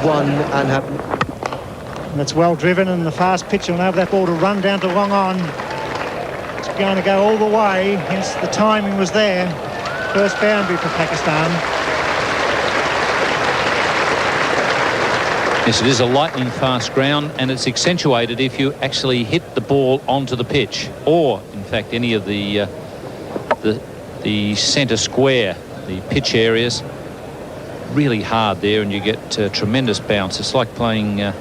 one unhappen. And it's well driven, and the fast pitch will enable that ball to run down to long on. It's going to go all the way, hence the timing was there. First boundary for Pakistan. Yes, it is a lightning fast ground, and it's accentuated if you actually hit the ball onto the pitch, or in fact any of the centre square, the pitch areas. Really hard there, and you get tremendous bounce. It's like playing that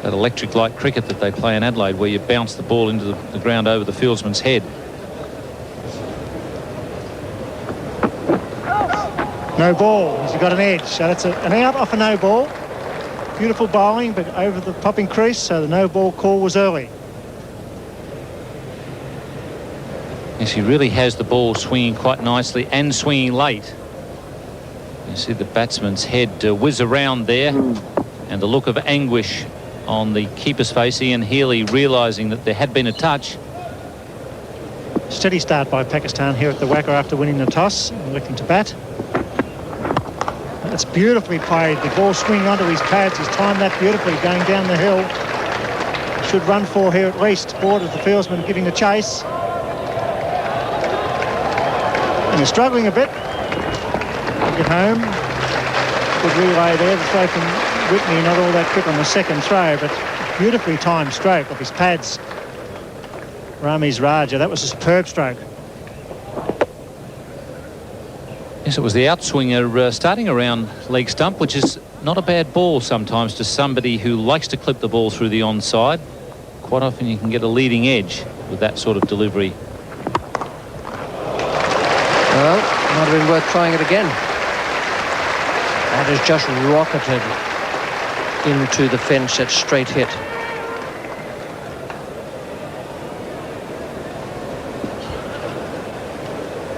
electric light cricket that they play in Adelaide, where you bounce the ball into the ground over the fieldsman's head. No ball. He's got an edge, so that's an out off a no ball. Beautiful bowling, but over the popping crease, so the no ball call was early. Yes, he really has the ball swinging quite nicely and swinging late. You see the batsman's head whiz around there, and the look of anguish on the keeper's face. Ian Healy realising that there had been a touch. Steady start by Pakistan here at the WACA after winning the toss and looking to bat. That's beautifully played. The ball swinging onto his pads. He's timed that beautifully going down the hill. Should run for here at least. Board of the fieldsman giving the chase. And he's struggling a bit. Get home. Good relay there. The throw from Whitney, not all that quick on the second throw, but beautifully timed stroke off his pads. Ramiz Raja, that was a superb stroke. Yes, it was the outswinger starting around leg stump, which is not a bad ball sometimes to somebody who likes to clip the ball through the onside. Quite often you can get a leading edge with that sort of delivery. Well, might have been worth trying it again. That has just rocketed into the fence at straight hit.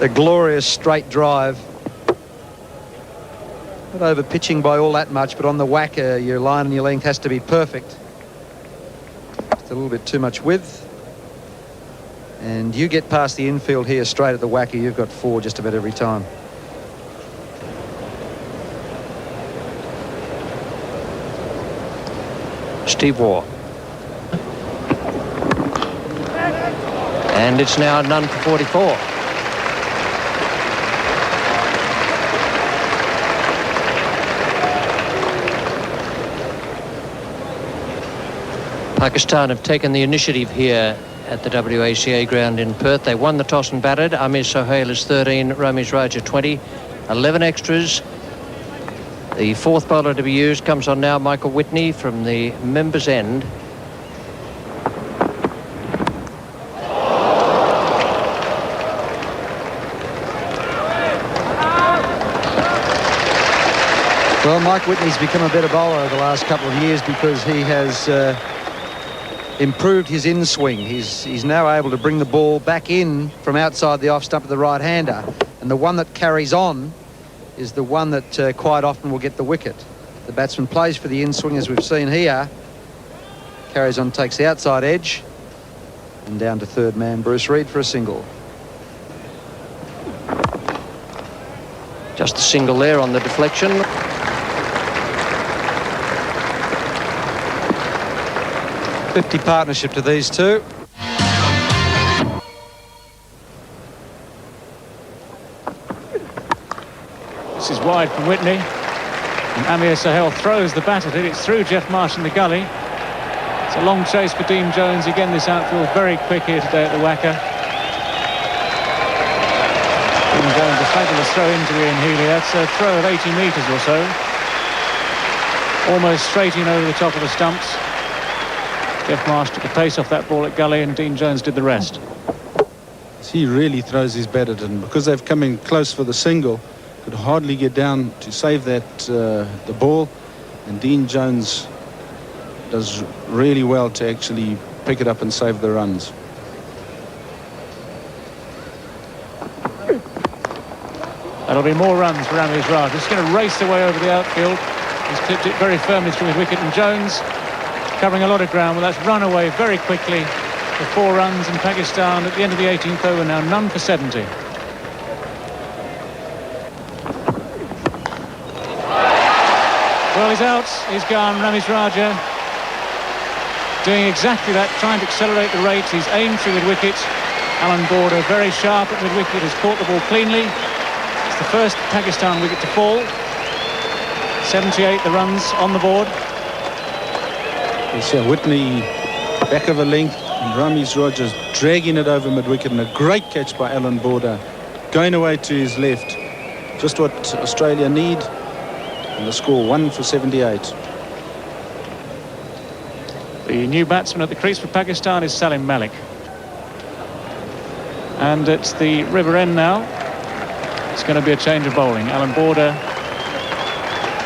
A glorious straight drive. Not over pitching by all that much, but on the WACA, your line and your length has to be perfect. Just a little bit too much width. And you get past the infield here straight at the WACA, you've got 4 just about every time. Steve Waugh. And it's now none for 44. Pakistan have taken the initiative here at the WACA ground in Perth. They won the toss and batted. Amir Sohail is 13, Ramiz Raja 20, 11 extras. The fourth bowler to be used comes on now, Michael Whitney from the members' end. Well, Mike Whitney's become a better bowler over the last couple of years because he has improved his in-swing. He's now able to bring the ball back in from outside the off stump of the right-hander, and the one that carries on is the one that quite often will get the wicket. The batsman plays for the in-swing, as we've seen here. Carries on, takes the outside edge, and down to third man, Bruce Reid, for a single. Just a single there on the deflection. .50 partnership to these two. This is wide from Whitney, and Amir Sohail throws the bat at it. It's through Jeff Marsh in the gully. It's a long chase for Dean Jones. Again, this outfield very quick here today at the WACA. Dean Jones, a fabulous throw into Ian Healy. That's a throw of 80 metres or so. Almost straight in over the top of the stumps. Jeff Marsh took a pace off that ball at gully, and Dean Jones did the rest. He really throws his bat at it, and because they've come in close for the single, could hardly get down to save that the ball, and Dean Jones does really well to actually pick it up and save the runs. That'll be more runs for Ramiz Raja. He's going to race away over the outfield. He's clipped it very firmly through his wicket, and Jones covering a lot of ground. Well, that's run away very quickly for 4 runs, and Pakistan at the end of the 18th over now none for 70. Well, he's out. He's gone. Ramesh Raja doing exactly that, trying to accelerate the rate. He's aimed through mid-wicket. Alan Border, very sharp at mid-wicket, has caught the ball cleanly. It's the first Pakistan wicket to fall. 78 the runs on the board. You see Whitney back of a length, and Ramesh Raja's dragging it over mid-wicket, and a great catch by Alan Border, going away to his left. Just what Australia need, and the score 1 for 78. The new batsman at the crease for Pakistan is Salim Malik. And it's the river end now. It's going to be a change of bowling. Alan Border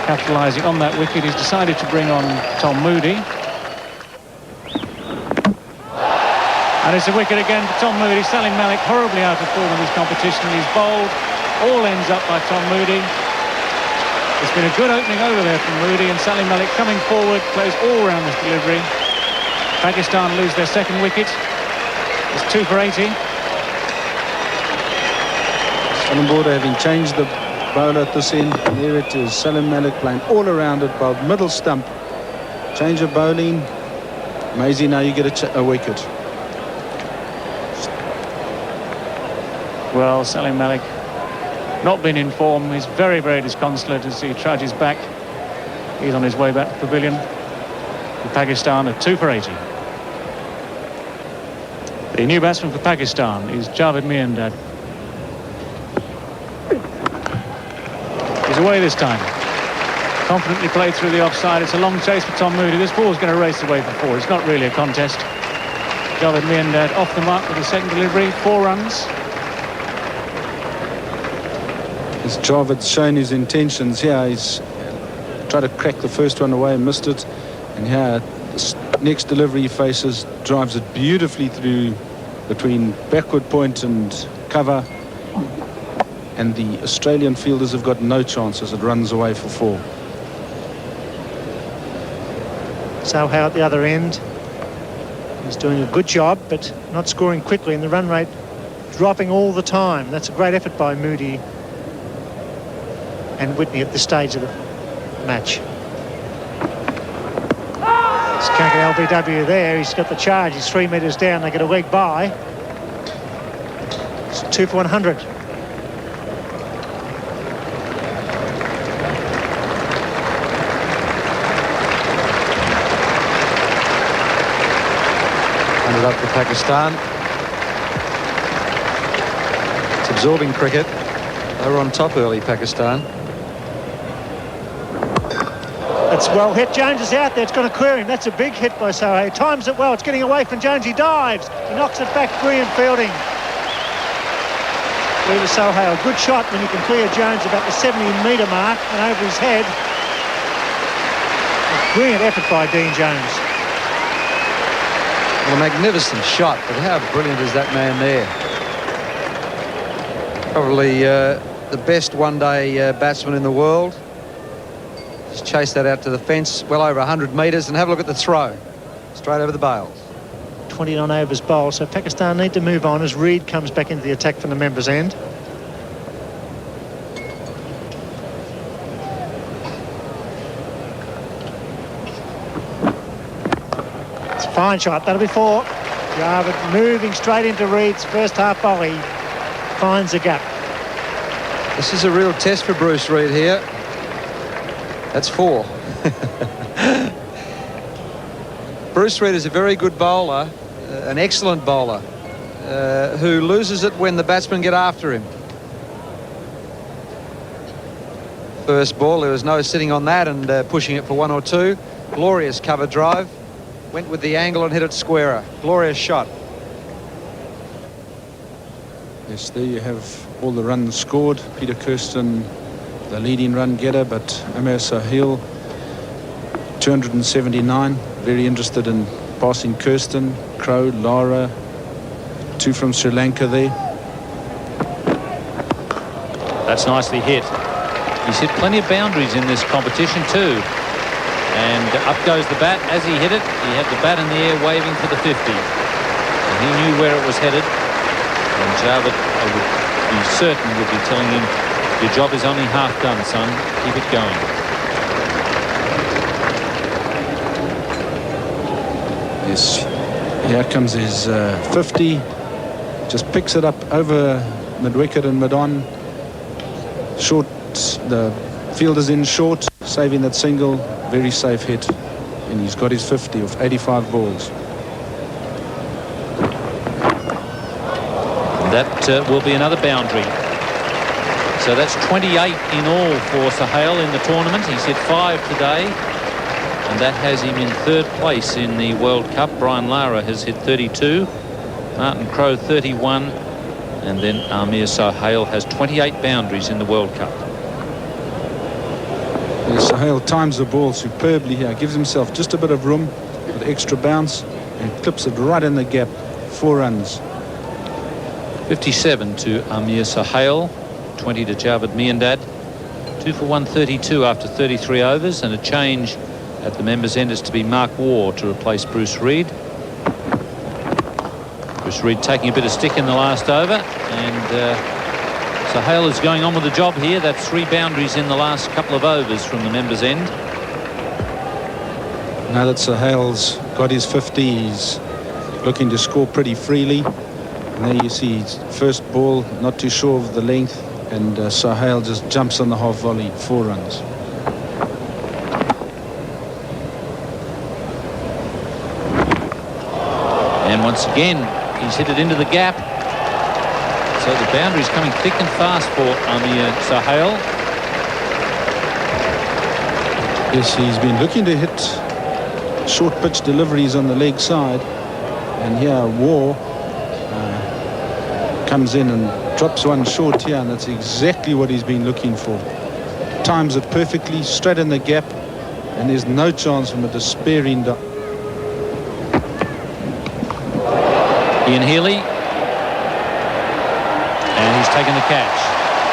capitalising on that wicket. He's decided to bring on Tom Moody. And it's a wicket again for Tom Moody. Salim Malik horribly out of form in this competition. He's bowled. All ends up by Tom Moody. It's been a good opening over there from Moody, and Salim Malik coming forward, plays all round this delivery. Pakistan lose their second wicket. It's 2 for 80. Salim Border having changed the bowler at this end. There it is. Salim Malik playing all around it, bowled middle stump. Change of bowling. Amazing, now you get a wicket. Well, Salim Malik not been in form. He's very, very disconsolate as he trudges back. He's on his way back to the pavilion. And Pakistan are 2 for 80. The new batsman for Pakistan is Javed Miandad. He's away this time. Confidently played through the offside. It's a long chase for Tom Moody. This ball's going to race away for 4. It's not really a contest. Javed Miandad off the mark with the second delivery. 4 runs. As Javed shown his intentions here, he's tried to crack the first one away and missed it. And here, this next delivery he faces, drives it beautifully through between backward point and cover. And the Australian fielders have got no chance as it runs away for 4. Sohail at the other end. He's doing a good job, but not scoring quickly, and the run rate dropping all the time. That's a great effort by Moody and Whitney at this stage of the match. Skanker LBW there. He's got the charge. He's 3 metres down. They get a leg by. It's 2 for 100. Up for Pakistan. It's absorbing cricket. They were on top early, Pakistan. It's well hit. Jones is out there. It's going to clear him. That's a big hit by Sohail. Times it well. It's getting away from Jones. He dives. He knocks it back. Brilliant fielding. Leader Sohail. Good shot when you can clear Jones about the 70-metre mark and over his head. A brilliant effort by Dean Jones. Well, a magnificent shot, but how brilliant is that man there? Probably the best one-day batsman in the world. Just chase that out to the fence, well over 100 metres, and have a look at the throw. Straight over the bails. 29 overs bowled, so Pakistan need to move on as Reed comes back into the attack from the members' end. It's a fine shot. That'll be 4. Javed moving straight into Reed's first half volley. Finds a gap. This is a real test for Bruce Reid here. That's 4. Bruce Reid is a very good bowler, an excellent bowler, who loses it when the batsmen get after him. First ball, there was no sitting on that and pushing it for 1 or 2. Glorious cover drive. Went with the angle and hit it squarer. Glorious shot. Yes, there you have all the runs scored. Peter Kirsten, the leading run getter, but Amir Sohail, 279. Very interested in passing Kirsten, Crow, Lara, 2 from Sri Lanka there. That's nicely hit. He's hit plenty of boundaries in this competition too. And up goes the bat. As he hit it, he had the bat in the air waving for the 50. And he knew where it was headed. And Javed, I would be certain, would be telling him, your job is only half done, son. Keep it going. Yes, here comes his 50. Just picks it up over mid-wicket and mid-on. Short, the fielder's in short, saving that single. Very safe hit. And he's got his 50 of 85 balls. That will be another boundary. So that's 28 in all for Sohail in the tournament. He's hit 5 today. And that has him in 3rd place in the World Cup. Brian Lara has hit 32. Martin Crowe 31. And then Amir Sohail has 28 boundaries in the World Cup. Yes, Sohail times the ball superbly here. Gives himself just a bit of room with extra bounce and clips it right in the gap. 4 runs. 57 to Amir Sohail. 20 to Javed Miandad. 2 for 132 after 33 overs, and a change at the members' end is to be Mark Waugh to replace Bruce Reid. Bruce Reid taking a bit of stick in the last over, and Sohail is going on with the job here. That's 3 boundaries in the last couple of overs from the members' end. Now that Sohail's got his 50, he's looking to score pretty freely. And there you see his first ball, not too sure of the length, and Sohail just jumps on the half volley. 4 runs. And once again, he's hit it into the gap. So the boundary's coming thick and fast for Amir Sohail. Yes, he's been looking to hit short pitch deliveries on the leg side. And here Waugh comes in and drops one short here, and that's exactly what he's been looking for. Times it perfectly, straight in the gap, and there's no chance from a despairing Ian Healy, and he's taken the catch.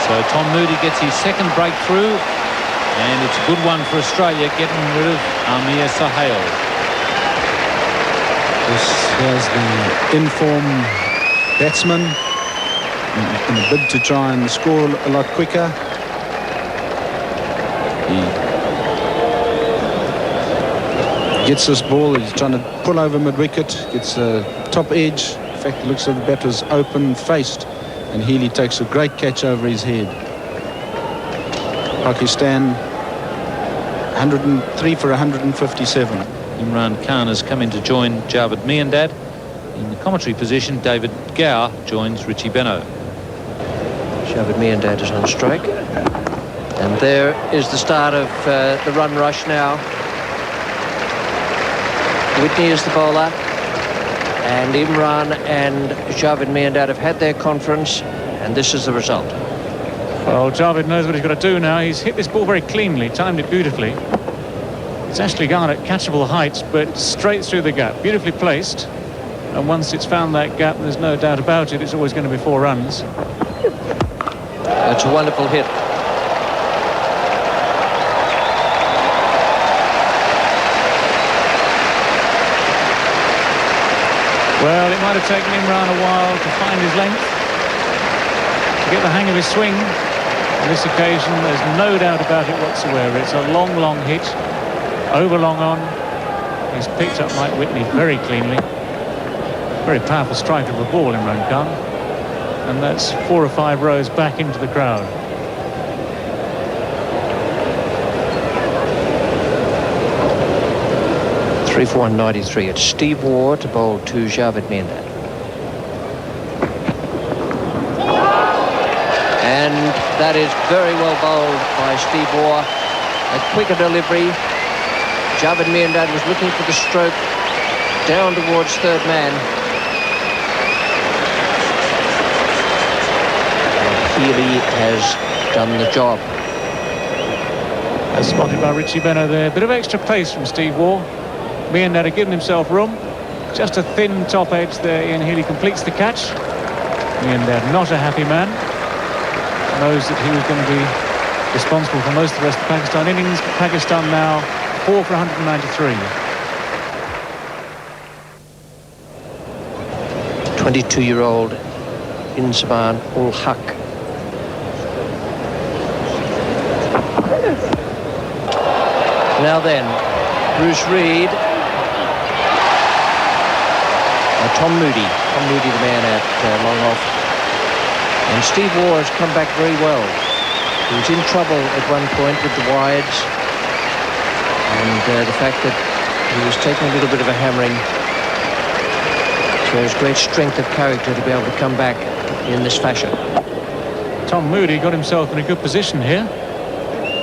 So Tom Moody gets his second breakthrough, and it's a good one for Australia, getting rid of Amir Sohail. This is the in-form batsman in a bid to try and score a lot quicker. He gets this ball, he's trying to pull over mid-wicket, gets a top edge. In fact, it looks like the batter's open-faced, and Healy takes a great catch over his head. Pakistan 103 for 157. Imran Khan has come in to join Javed Miandad. In the commentary position, David Gower joins Richie Benaud. Javed Miandad is on strike. And there is the start of the run rush now. Whitney is the bowler. And Imran and Javed Miandad have had their conference, and this is the result. Well, Javed knows what he's got to do now. He's hit this ball very cleanly, timed it beautifully. It's actually gone at catchable heights, but straight through the gap, beautifully placed. And once it's found that gap, there's no doubt about it, it's always going to be 4 runs. That's a wonderful hit. Well, it might have taken Imran a while to find his length, to get the hang of his swing. On this occasion, there's no doubt about it whatsoever. It's a long, long hit, over long on. He's picked up Mike Whitney very cleanly. Very powerful striker of a ball, Imran Khan. And that's 4 or 5 rows back into the crowd. Three for 193. It's Steve Waugh to bowl to Javed Miandad. And that is very well bowled by Steve Waugh. A quicker delivery. Javed Miandad was looking for the stroke down towards third man. And Healy has done the job. As spotted by Richie Benaud there. Bit of extra pace from Steve Waugh. Miandad had given himself room. Just a thin top edge there. Ian Healy completes the catch. Miandad not a happy man. Knows that he was going to be responsible for most of the rest of the Pakistan innings. Pakistan now 4 for 193. 22-year-old Inzamam ul Haq. Now then, Bruce Reid. Tom Moody. Tom Moody, the man at long off. And Steve Waugh has come back very well. He was in trouble at one point with the wides. And the fact that he was taking a little bit of a hammering shows great strength of character to be able to come back in this fashion. Tom Moody got himself in a good position here.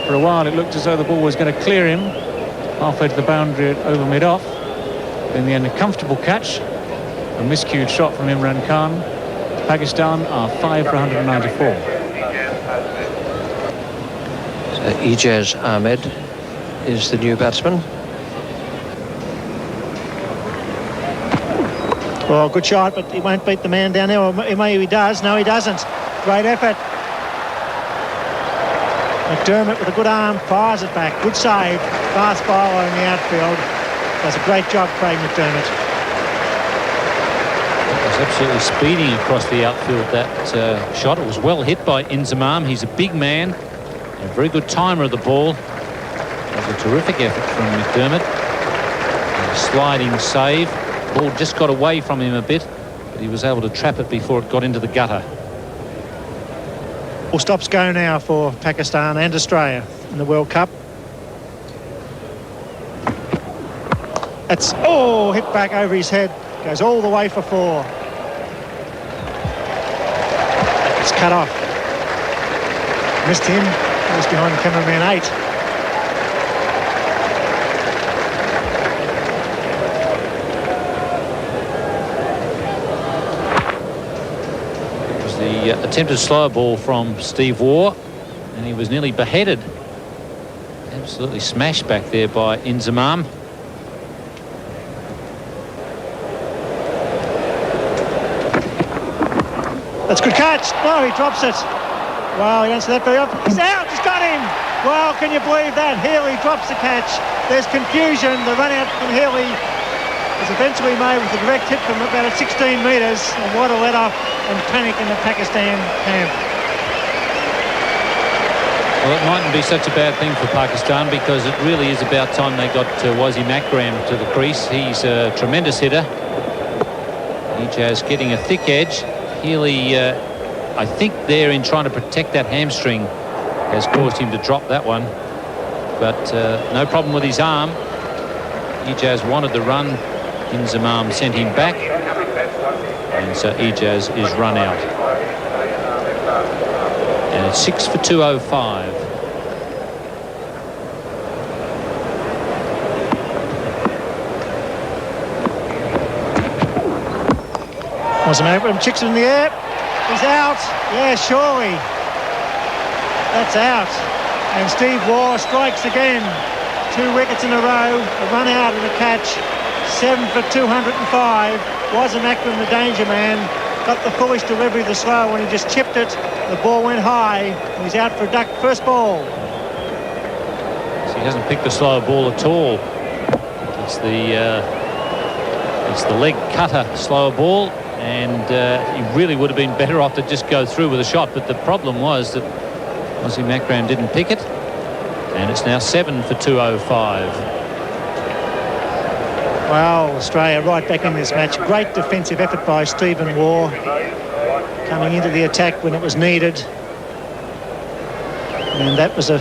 For a while it looked as though the ball was going to clear him halfway to the boundary over mid-off. In the end, a comfortable catch. A miscued shot from Imran Khan. Pakistan are 5 for 194. So Ijaz Ahmed is the new batsman. Well, good shot, but he won't beat the man down there. Or maybe he does. No, he doesn't. Great effort. McDermott with a good arm fires it back. Good save. Fast bowler in the outfield. Does a great job, Craig McDermott. It was absolutely speeding across the outfield, that shot. It was well hit by Inzamam. He's a big man, a very good timer of the ball. It was a terrific effort from McDermott. And a sliding save. Ball just got away from him a bit, but he was able to trap it before it got into the gutter. Full stops go now for Pakistan and Australia in the World Cup. That's, oh, hit back over his head. Goes all the way for 4. It's cut off. Missed him. He was behind cameraman 8. It was the attempted slow ball from Steve Waugh, and he was nearly beheaded. Absolutely smashed back there by Inzamam. That's a good catch. No, he drops it. Wow, he don't see that very often. He's out. He's got him. Wow, can you believe that? Healy drops the catch. There's confusion. The run out from Healy is eventually made with a direct hit from about 16 metres. And what a let off and panic in the Pakistan camp. Well, it mightn't be such a bad thing for Pakistan, because it really is about time they got Wasim Akram to the crease. He's a tremendous hitter. Ijaz getting a thick edge. Healy, I think there in trying to protect that hamstring has caused him to drop that one. But no problem with his arm. Ijaz wanted the run. Inzamam sent him back. And so Ijaz is run out. And it's 6 for 205. Wasim Akram chicks it in the air. He's out. Yeah, surely. That's out. And Steve Waugh strikes again. 2 wickets in a row. A run out and a catch. 7 for 205. Wasim Akram, the danger man, got the foolish delivery of the slow when he just chipped it. The ball went high. He's out for a duck. First ball. So he hasn't picked the slower ball at all. It's the leg cutter slower ball. And he really would have been better off to just go through with a shot. But the problem was that Wasim Akram didn't pick it. And it's now 7 for 205. Well, Australia right back in this match. Great defensive effort by Stephen Waugh, coming into the attack when it was needed. And that was a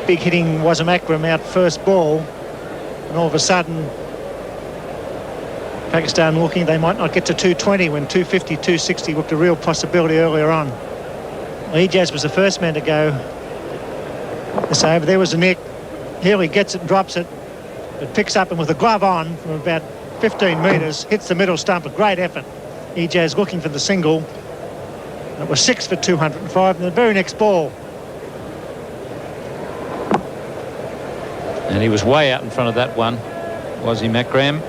big hitting Wasim Akram out first ball. And all of a sudden, Pakistan looking they might not get to 220 when 250, 260 looked a real possibility earlier on. Well, Ijaz was the first man to go this over. There was a nick. Healy gets it and drops it. It picks up and with a glove on from about 15 metres, hits the middle stump. A great effort. Ijaz looking for the single. And it was 6 for 205 in the very next ball. And he was way out in front of that one, Wasim Akram.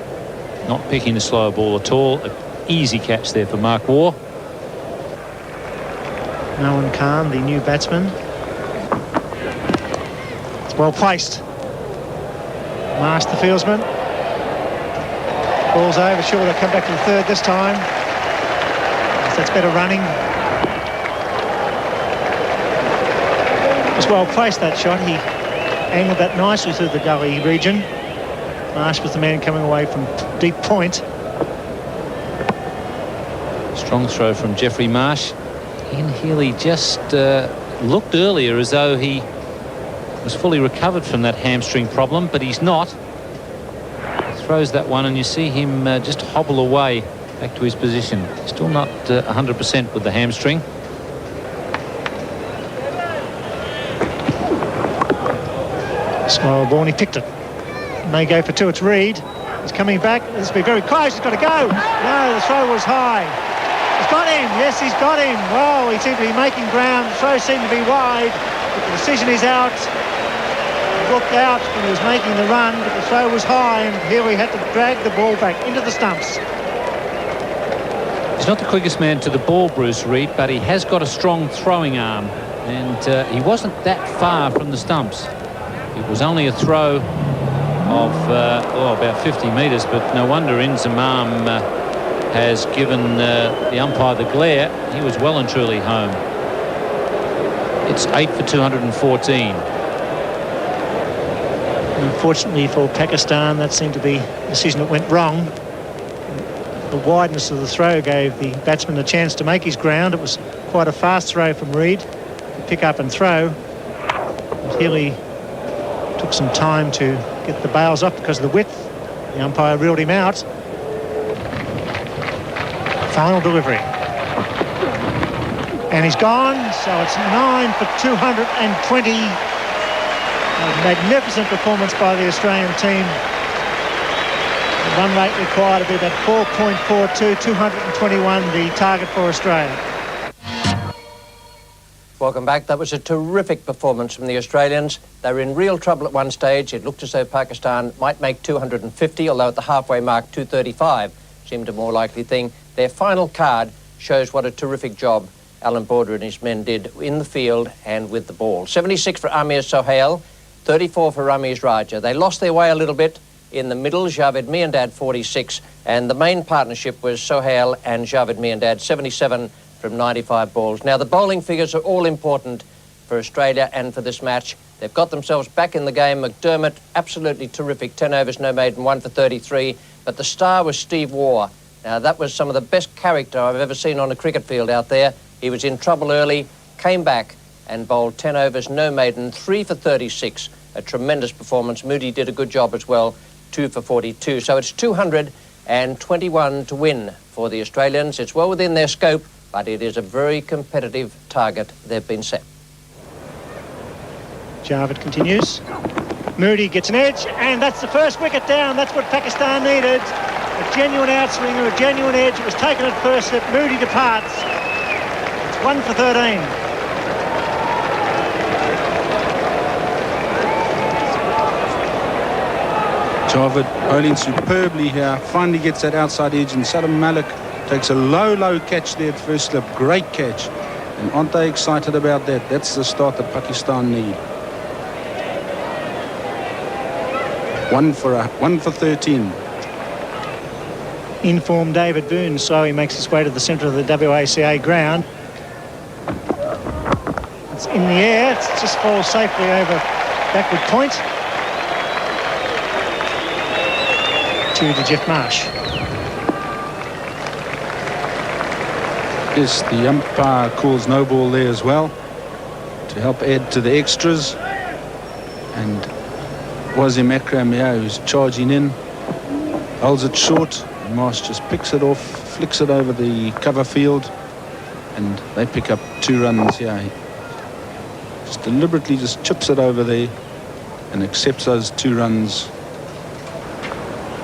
Not picking the slower ball at all. An easy catch there for Mark Waugh. Nolan Khan, the new batsman. It's well placed. Marsh, the fieldsman. Ball's over. Sure, they'll come back to the third this time. That's better running. It was well placed, that shot. He angled that nicely through the gully region. Marsh was the man coming away from deep point. Strong throw from Jeffrey Marsh. Ian Healy just looked earlier as though he was fully recovered from that hamstring problem, but he's not. Throws that one and you see him just hobble away back to his position. Still not 100% with the hamstring. Small ball, he picked it. May go for two. It's Reid. He's coming back. This will be very close. He's got to go. No, the throw was high. He's got him. Yes, he's got him. Well, he seemed to be making ground. The throw seemed to be wide. But the decision is out. He looked out when he was making the run, but the throw was high, and here we had to drag the ball back into the stumps. He's not the quickest man to the ball, Bruce Reid, but he has got a strong throwing arm, and he wasn't that far from the stumps. It was only a throw of about 50 metres, but no wonder Inzamam has given the umpire the glare. He was well and truly home. It's 8 for 214. Unfortunately for Pakistan, that seemed to be a decision that went wrong. The wideness of the throw gave the batsman a chance to make his ground. It was quite a fast throw from Reid to pick up and throw. But Healy took some time to get the bails off because of the width. The umpire reeled him out. Final delivery. And he's gone, so it's 9 for 220. A magnificent performance by the Australian team. The run rate required to be about 4.42, 221 the target for Australia. Welcome back. That was a terrific performance from the Australians. They were in real trouble at one stage. It looked as though Pakistan might make 250, although at the halfway mark 235 seemed a more likely thing. Their final card shows what a terrific job Alan Border and his men did in the field and with the ball. 76 for Amir Sohail, 34 for Ramiz Raja. They lost their way a little bit in the middle. Javed Miandad 46, and the main partnership was Sohail and Javed Miandad 77 from 95 balls. Now the bowling figures are all important for Australia and for this match. They've got themselves back in the game. McDermott, absolutely terrific, 10 overs, no maiden, 1 for 33. But the star was Steve Waugh. Now that was some of the best character I've ever seen on a cricket field out there. He was in trouble early, came back and bowled 10 overs, no maiden, 3 for 36. A tremendous performance. Moody did a good job as well, 2 for 42. So it's 221 to win for the Australians. It's well within their scope, but it is a very competitive target they've been set. Javed continues. Moody gets an edge, and that's the first wicket down. That's what Pakistan needed. A genuine outswing or a genuine edge. It was taken at first slip. Moody departs. It's 1 for 13. Javed bowling superbly here. Finally gets that outside edge, and Salam Malik takes a low catch there at first slip. Great catch. And aren't they excited about that? That's the start that Pakistan need. 1 for 13. In-form David Boone slowly makes his way to the centre of the WACA ground. It's in the air. It just falls safely over backward point to Jeff Marsh. Yes, the umpire calls no ball there as well to help add to the extras. And Wasim Akram, who's charging in, holds it short. Marsh just picks it off, flicks it over the cover field, and they pick up 2 runs here. He just deliberately just chips it over there and accepts those 2 runs.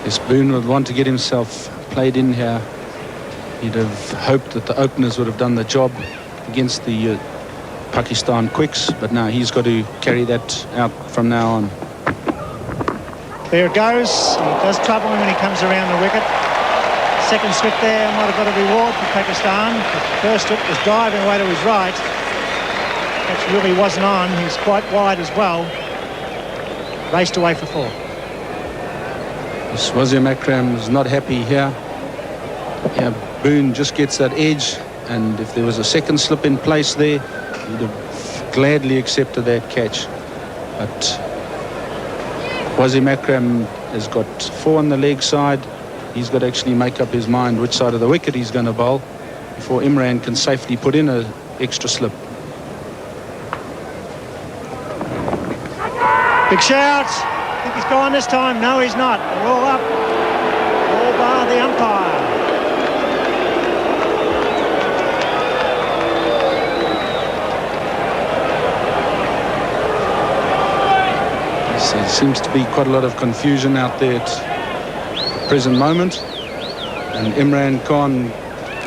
Yes, Boone would want to get himself played in here. He'd have hoped that the openers would have done the job against the Pakistan quicks, but now he's got to carry that out from now on. There it goes. He does trouble him when he comes around the wicket. Second slip there might have got a reward for Pakistan. The first slip was diving away to his right. Catch really wasn't on. He's quite wide as well. Raced away for 4. Wasim Akram is not happy here. Yeah, Boone just gets that edge, and if there was a second slip in place there, he'd have gladly accepted that catch. But Wasim Akram has got 4 on the leg side. He's got to actually make up his mind which side of the wicket he's going to bowl. before Imran can safely put in an extra slip. Big shout. I think he's gone this time. No, he's not. They're all up. All bar the umpire. So there seems to be quite a lot of confusion out there at the present moment. And Imran Khan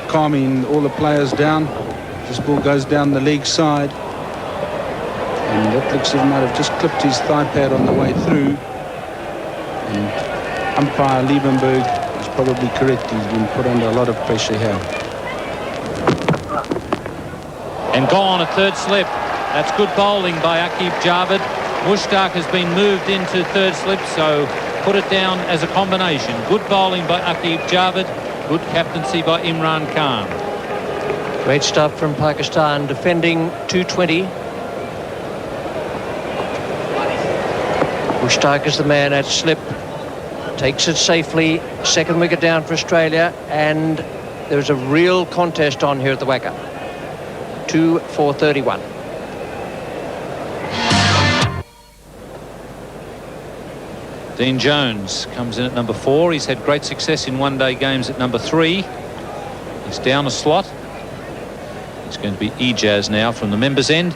calming all the players down. This ball goes down the leg side. And that looks like he might have just clipped his thigh pad on the way through. And umpire Liebenberg is probably correct. He's been put under a lot of pressure here. And gone, a third slip. That's good bowling by Aqib Javed. Mushtaq has been moved into third slip, so put it down as a combination. Good bowling by Aqib Javed. Good captaincy by Imran Khan. Great stuff from Pakistan, defending 220. Mushtaq is the man at slip. Takes it safely. Second wicket down for Australia. And there's a real contest on here at the WACA. 2 for 31. Dean Jones comes in at number 4. He's had great success in one-day games at number 3. He's down a slot. It's going to be Ijaz now from the members' end.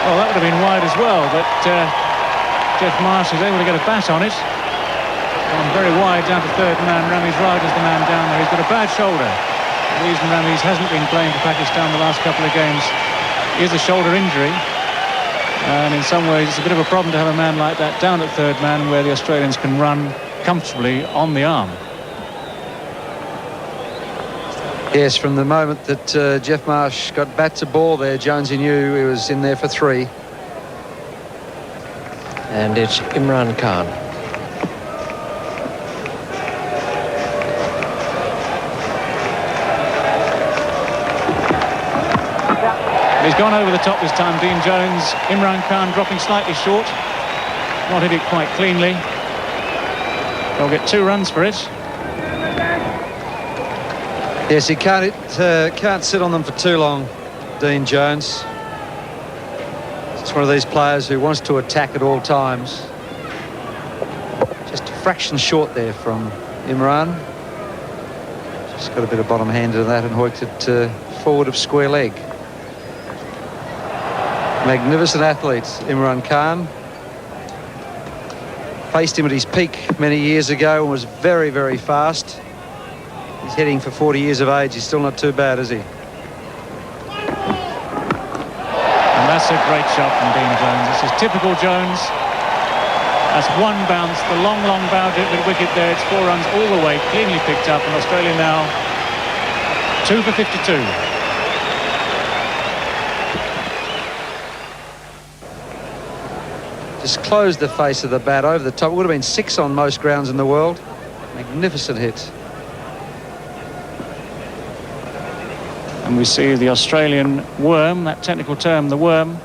Well, that would have been wide as well, but Jeff Marsh is able to get a bat on it. Gone very wide down to third man. Ramiz Raj is the man down there. He's got a bad shoulder. The reason Ramiz hasn't been playing for Pakistan the last couple of games is a shoulder injury. And in some ways, it's a bit of a problem to have a man like that down at third man where the Australians can run comfortably on the arm. Yes, from the moment that Jeff Marsh got bat to ball there, Jonesy knew he was in there for 3. And it's Imran Khan. He's gone over the top this time, Dean Jones. Imran Khan dropping slightly short. Not hit it quite cleanly. They'll get 2 runs for it. Yes, he can't sit on them for too long, Dean Jones. It's one of these players who wants to attack at all times. Just a fraction short there from Imran. Just got a bit of bottom hand to that and hoiked it forward of square leg. Magnificent athlete, Imran Khan. Faced him at his peak many years ago and was very, very fast. He's heading for 40 years of age. He's still not too bad, is he? And that's a great shot from Dean Jones. This is typical Jones. That's one bounce, the long, long bounce at the wicket there. It's 4 runs all the way, cleanly picked up. And Australia now 2 for 52. Just closed the face of the bat over the top. It would have been 6 on most grounds in the world. Magnificent hit. And we see the Australian worm, that technical term, the worm,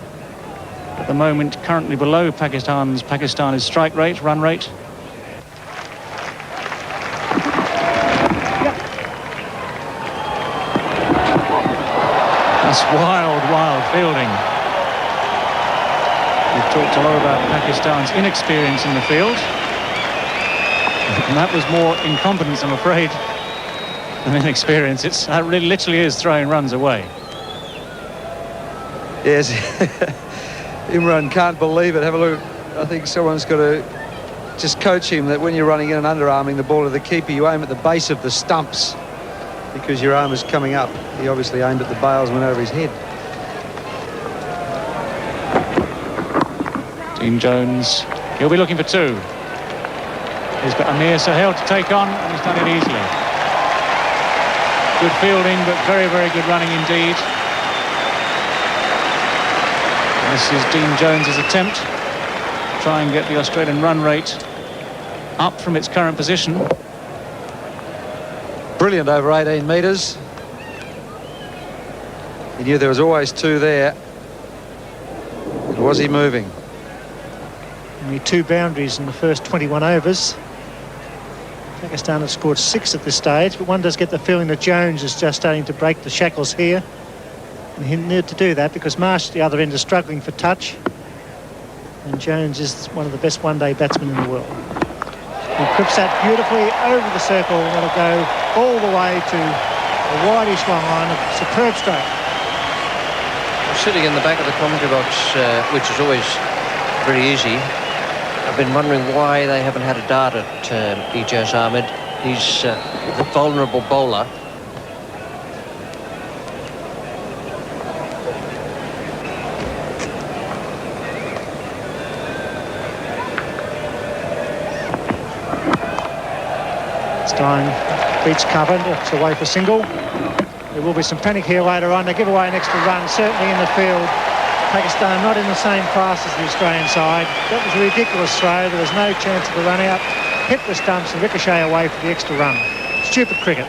at the moment currently below Pakistan's strike rate, run rate. That's wild, wild fielding. We've talked a lot about Pakistan's inexperience in the field. And that was more incompetence, I'm afraid, than inexperience. That really literally is throwing runs away. Yes. Imran can't believe it. Have a look. I think someone's got to just coach him that when you're running in and underarming the ball to the keeper, you aim at the base of the stumps because your arm is coming up. He obviously aimed at the bails and went over his head. Dean Jones, he'll be looking for 2. He's got Amir Sahel to take on, and he's done it easily. Good fielding, but very, very good running indeed. This is Dean Jones's attempt to try and get the Australian run rate up from its current position. Brilliant over 18 metres. He knew there was always 2 there. And was he moving? Only 2 boundaries in the first 21 overs. Pakistan have scored 6 at this stage, but one does get the feeling that Jones is just starting to break the shackles here. And he needed to do that because Marsh at the other end is struggling for touch. And Jones is one of the best one-day batsmen in the world. He clips that beautifully over the circle. That'll go all the way to a wideish long line. A superb stroke. Sitting in the back of the commentary box, which is always very easy, I've been wondering why they haven't had a dart at Ijaz Ahmed. He's a vulnerable bowler. Stein beats covered, it's away for single. There will be some panic here later on. They give away an extra run, certainly in the field. Pakistan not in the same class as the Australian side. That was a ridiculous throw. There was no chance of the run out. Hit the stumps and ricochet away for the extra run. Stupid cricket.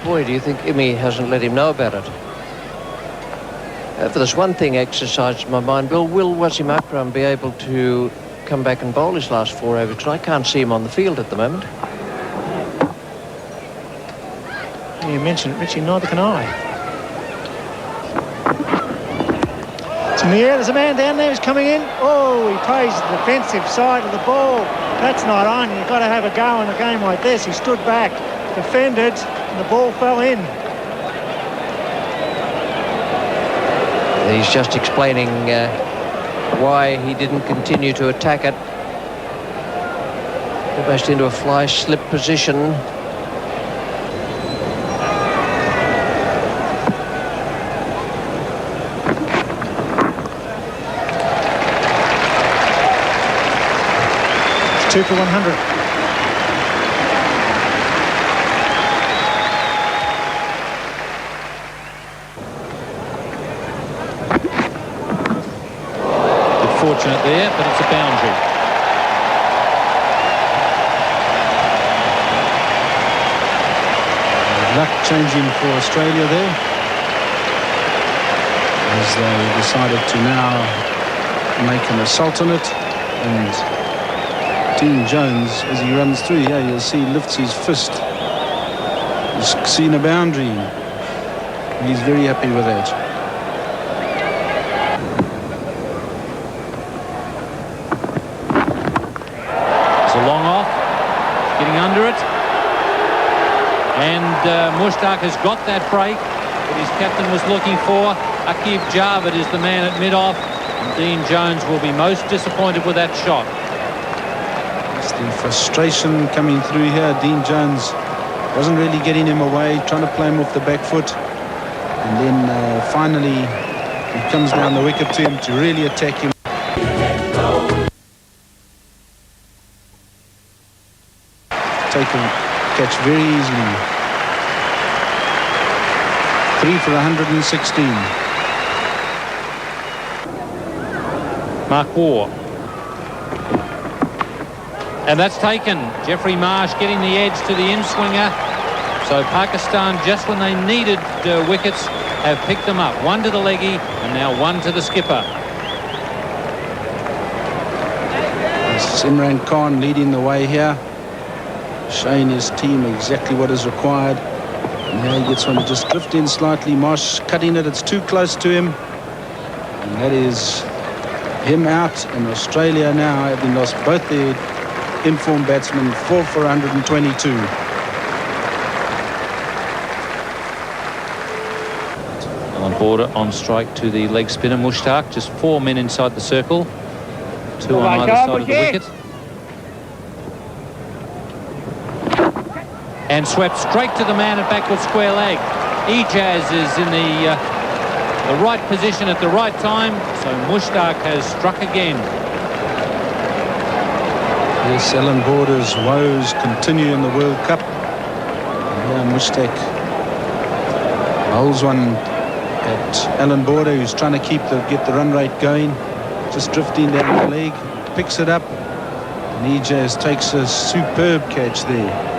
Boy, do you think Imi hasn't let him know about it? If there's one thing exercised in my mind, will Wasim Akram be able to come back and bowl his last 4 overs? Because I can't see him on the field at the moment. You mentioned it, Richie, neither can I. It's in the air, there's a man down there who's coming in. Oh, he plays the defensive side of the ball. That's not on. You've got to have a go in a game like this. He stood back, defended, and the ball fell in. He's just explaining why he didn't continue to attack it. Almost into a fly slip position. It's 2 for 100. Fortunate there, but it's a boundary. Luck changing for Australia there, as they decided to now make an assault on it. And Dean Jones, as he runs through here, you'll see lifts his fist. He's seen a boundary. He's very happy with that. Long off, getting under it, and Mushtaq has got that break that his captain was looking for. Aqib Javed is the man at mid-off, and Dean Jones will be most disappointed with that shot. It's the frustration coming through here. Dean Jones wasn't really getting him away, trying to play him off the back foot, and then finally it comes down the wicket to him to really attack him. Take a catch very easily. 3 for 116. Mark Waugh. And that's taken. Jeffrey Marsh getting the edge to the in-swinger. So Pakistan, just when they needed wickets, have picked them up. One to the leggy and now one to the skipper. It's Imran Khan leading the way here, showing his team exactly what is required. And now he gets one to just drift in slightly. Marsh cutting it, it's too close to him. And that is him out. And Australia now having lost both their informed batsmen. 4 for 122. On border on strike to the leg spinner Mushtaq. Just 4 men inside the circle. 2 on either side of the wicket. And swept straight to the man at backward square leg. Ijaz is in the right position at the right time, so Mushtaq has struck again. Yes, Alan Border's woes continue in the World Cup. And yeah, Mushtaq holds one at Alan Border, who's trying to get the run rate going. Just drifting down the leg, picks it up, and Ijaz takes a superb catch there.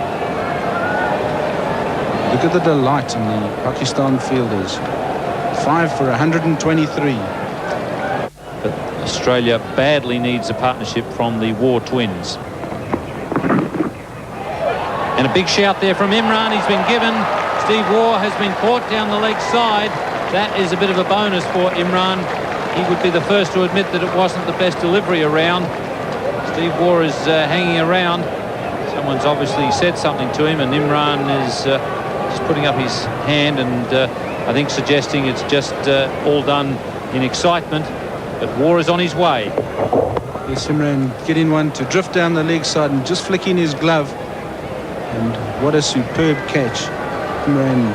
Look at the delight in the Pakistan fielders. 5 for 123. But Australia badly needs a partnership from the Waugh twins. And a big shout there from Imran. He's been given. Steve Waugh has been caught down the leg side. That is a bit of a bonus for Imran. He would be the first to admit that it wasn't the best delivery around. Steve Waugh is hanging around. Someone's obviously said something to him, and Imran is just putting up his hand and I think suggesting it's just all done in excitement. But Waugh is on his way. Yes, Imran getting one to drift down the leg side and just flicking his glove. And what a superb catch. Imran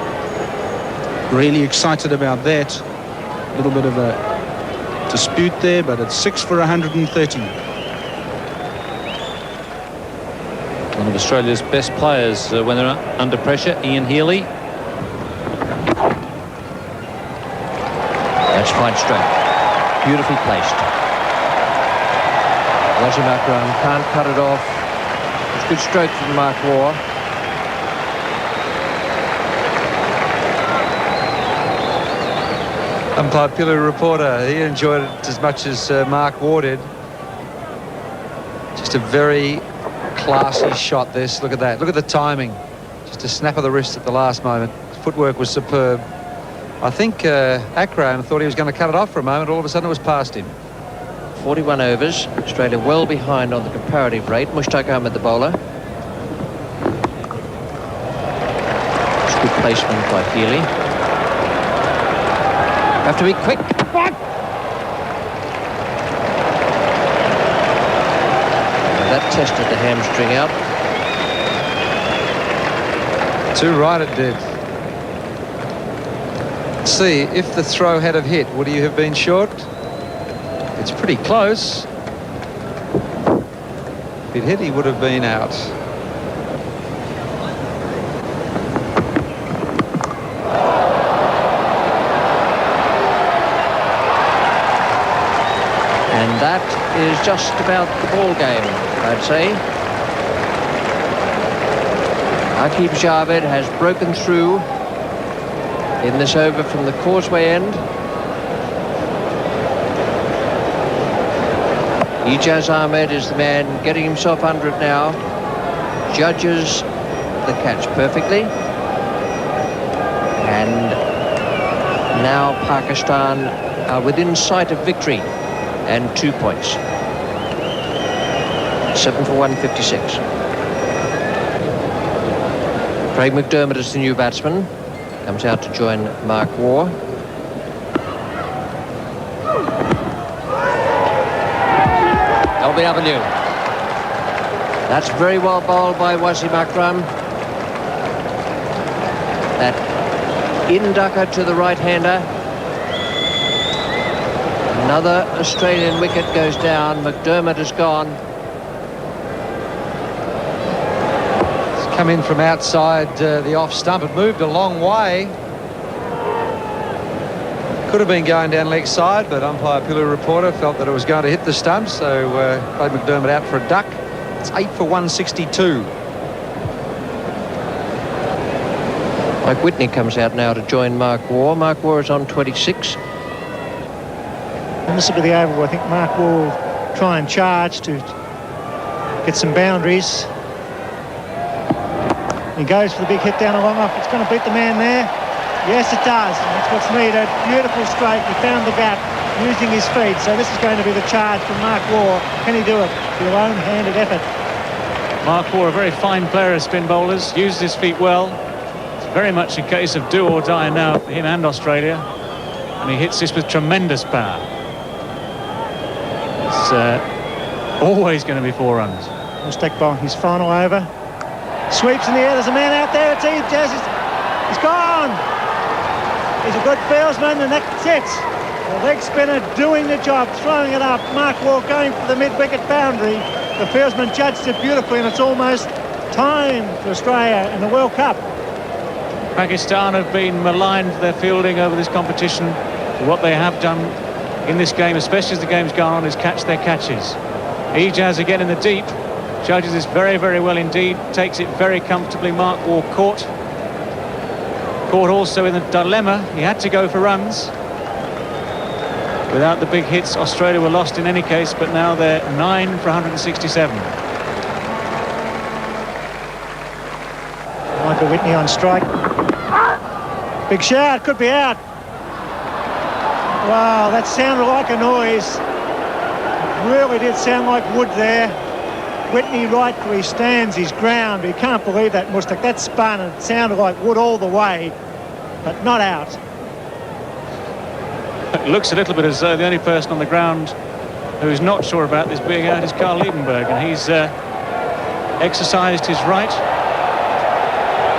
really excited about that. A little bit of a dispute there, but it's 6 for 130. One of Australia's best players when they're under pressure, Ian Healy. That's fine stroke. Beautifully placed. Wasim Akram can't cut it off. It's a good stroke from Mark Waugh. Unpopular reporter. He enjoyed it as much as Mark Waugh did. Just a very classy shot this. Look at that. Look at the timing. Just a snap of the wrist at the last moment. His footwork was superb. I think Akram thought he was going to cut it off for a moment. All of a sudden it was past him. 41 overs. Australia well behind on the comparative rate. Mushtaq Ahmed, the bowler. It's good placement by Healy. Have to be quick. That tested the hamstring out. Too right it did. See, if the throw had have hit, would he have been short? It's pretty close. If it hit, he would have been out. And that is just about the ball game, I'd say. Aqib Javed has broken through in this over from the causeway end. Ijaz Ahmed is the man getting himself under it now. Judges the catch perfectly. And now Pakistan are within sight of victory and 2 points. 7 for 156. Craig McDermott is the new batsman. Comes out to join Mark Waugh. LBW. That's very well bowled by Wasim Akram. That in-ducker to the right-hander. Another Australian wicket goes down. McDermott is gone. It's come in from outside the off stump. It moved a long way. Could have been going down leg side, but umpire Pillar Reporter felt that it was going to hit the stump, so played McDermott out for a duck. It's 8 for 162. Mike Whitney comes out now to join Mark Waugh. Mark Waugh is on 26. And this will be the over where I think Mark will try and charge to get some boundaries. He goes for the big hit down the long off. It's going to beat the man there. Yes, it does. That's what's needed. Beautiful straight. He found the gap using his feet. So this is going to be the charge from Mark Waugh. Can he do it? The lone-handed effort. Mark Waugh, a very fine player of spin bowlers, used his feet well. It's very much a case of do or die now for him and Australia. And he hits this with tremendous power. It's always going to be 4 runs. Mushtaq bowling his final over. Sweeps in the air. There's a man out there. It's Ijaz. He's gone. He's a good fieldsman, and that's it. The leg spinner doing the job, throwing it up. Mark Waugh going for the mid-wicket boundary. The fieldsman judged it beautifully, and it's almost time for Australia in the World Cup. Pakistan have been maligned for their fielding over this competition. What they have done in this game, especially as the game's gone on, is catch their catches. Ijaz again in the deep. Judges this very, very well indeed. Takes it very comfortably. Mark Waugh caught also in the dilemma. He had to go for runs. Without the big hits, Australia were lost in any case, but now they're 9 for 167. Michael Whitney on strike. Big shout, could be out. Wow, that sounded like a noise. It really did sound like wood there. Whitney right where he stands, his ground. You can't believe that, Mustak. That spun and it sounded like wood all the way, but not out. It looks a little bit as though the only person on the ground who's not sure about this being out is Carl Liebenberg, and he's exercised his right.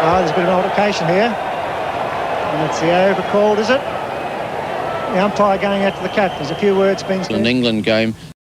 Oh, there's a bit of an altercation here. And it's the over called, is it? The umpire going out to the cap. There's a few words being said. An England game.